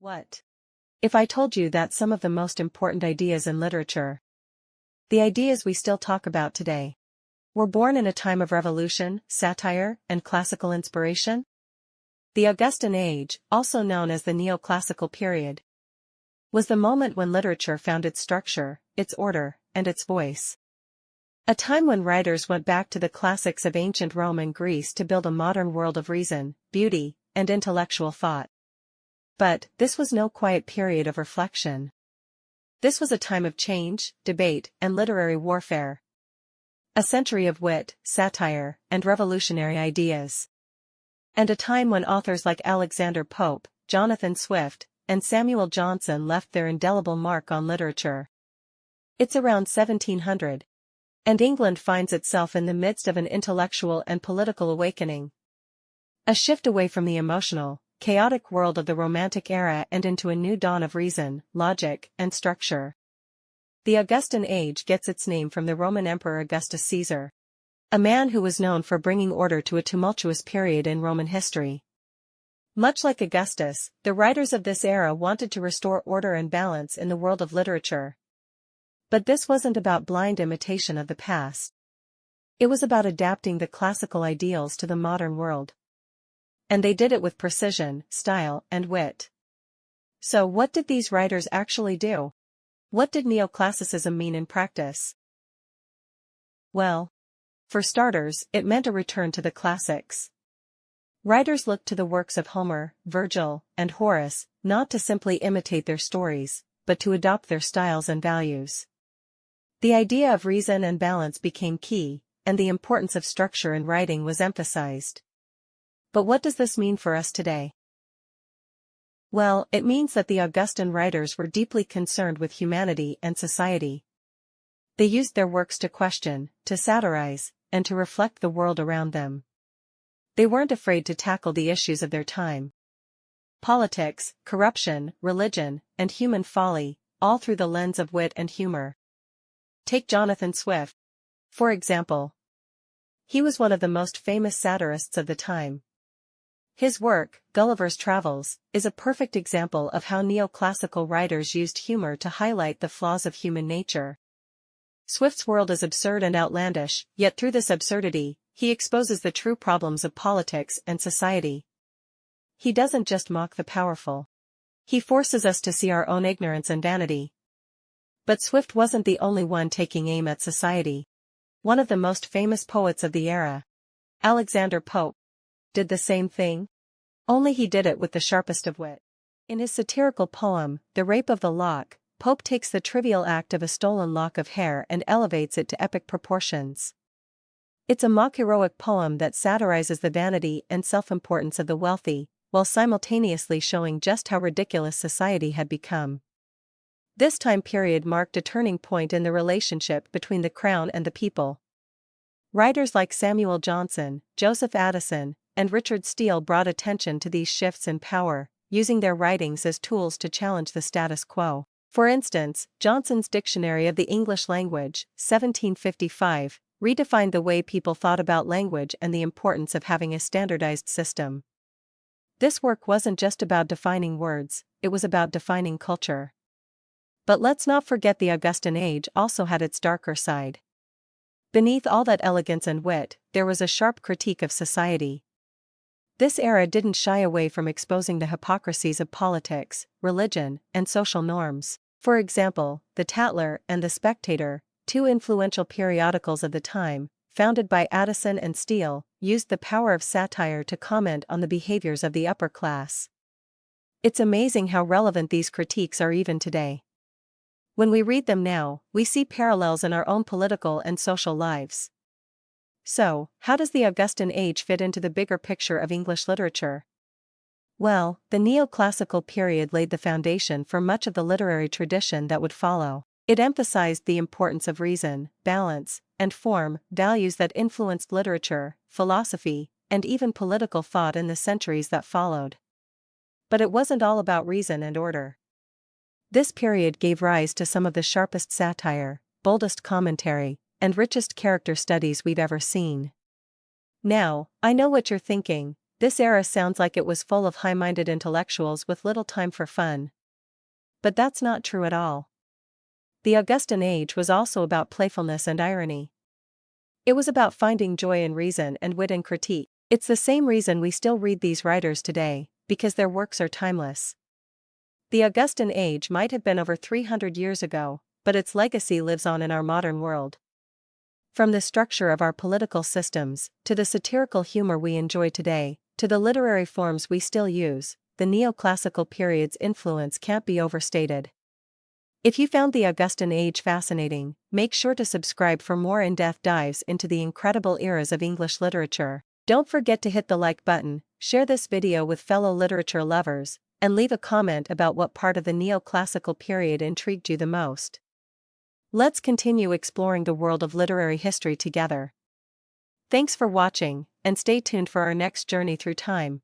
What if I told you that some of the most important ideas in literature, the ideas we still talk about today, were born in a time of revolution, satire, and classical inspiration? The Augustan Age, also known as the Neoclassical Period, was the moment when literature found its structure, its order, and its voice. A time when writers went back to the classics of ancient Rome and Greece to build a modern world of reason, beauty, and intellectual thought. But this was no quiet period of reflection. This was a time of change, debate, and literary warfare. A century of wit, satire, and revolutionary ideas. And a time when authors like Alexander Pope, Jonathan Swift, and Samuel Johnson left their indelible mark on literature. It's around 1700. And England finds itself in the midst of an intellectual and political awakening. A shift away from the emotional, chaotic world of the Romantic era and into a new dawn of reason, logic, and structure. The Augustan Age gets its name from the Roman Emperor Augustus Caesar, a man who was known for bringing order to a tumultuous period in Roman history. Much like Augustus, the writers of this era wanted to restore order and balance in the world of literature. But this wasn't about blind imitation of the past. It was about adapting the classical ideals to the modern world. And they did it with precision, style, and wit. So what did these writers actually do? What did Neoclassicism mean in practice? Well, for starters, it meant a return to the classics. Writers looked to the works of Homer, Virgil, and Horace, not to simply imitate their stories, but to adopt their styles and values. The idea of reason and balance became key, and the importance of structure in writing was emphasized. But what does this mean for us today? Well, it means that the Augustan writers were deeply concerned with humanity and society. They used their works to question, to satirize, and to reflect the world around them. They weren't afraid to tackle the issues of their time. Politics, corruption, religion, and human folly, all through the lens of wit and humor. Take Jonathan Swift, for example. He was one of the most famous satirists of the time. His work, Gulliver's Travels, is a perfect example of how neoclassical writers used humor to highlight the flaws of human nature. Swift's world is absurd and outlandish, yet through this absurdity, he exposes the true problems of politics and society. He doesn't just mock the powerful. He forces us to see our own ignorance and vanity. But Swift wasn't the only one taking aim at society. One of the most famous poets of the era, Alexander Pope, did the same thing. Only he did it with the sharpest of wit. In his satirical poem, The Rape of the Lock, Pope takes the trivial act of a stolen lock of hair and elevates it to epic proportions. It's a mock-heroic poem that satirizes the vanity and self-importance of the wealthy, while simultaneously showing just how ridiculous society had become. This time period marked a turning point in the relationship between the crown and the people. Writers like Samuel Johnson, Joseph Addison, and Richard Steele brought attention to these shifts in power, using their writings as tools to challenge the status quo. For instance, Johnson's Dictionary of the English Language, 1755, redefined the way people thought about language and the importance of having a standardized system. This work wasn't just about defining words, it was about defining culture. But let's not forget the Augustan Age also had its darker side. Beneath all that elegance and wit, there was a sharp critique of society. This era didn't shy away from exposing the hypocrisies of politics, religion, and social norms. For example, The Tatler and The Spectator, two influential periodicals of the time, founded by Addison and Steele, used the power of satire to comment on the behaviors of the upper class. It's amazing how relevant these critiques are even today. When we read them now, we see parallels in our own political and social lives. So, how does the Augustan Age fit into the bigger picture of English literature? Well, the Neoclassical period laid the foundation for much of the literary tradition that would follow. It emphasized the importance of reason, balance, and form, values that influenced literature, philosophy, and even political thought in the centuries that followed. But it wasn't all about reason and order. This period gave rise to some of the sharpest satire, boldest commentary, and richest character studies we've ever seen. Now, I know what you're thinking, This era sounds like it was full of high-minded intellectuals with little time for fun. But that's not true at all. The Augustan Age was also about playfulness and irony. It was about finding joy in reason and wit in critique. It's the same reason we still read these writers today, because their works are timeless. The Augustan Age might have been over 300 years ago, but its legacy lives on in our modern world. From the structure of our political systems, to the satirical humor we enjoy today, to the literary forms we still use, the Neoclassical period's influence can't be overstated. If you found the Augustan Age fascinating, make sure to subscribe for more in-depth dives into the incredible eras of English literature. Don't forget to hit the like button, share this video with fellow literature lovers, and leave a comment about what part of the Neoclassical period intrigued you the most. Let's continue exploring the world of literary history together. Thanks for watching, and stay tuned for our next journey through time.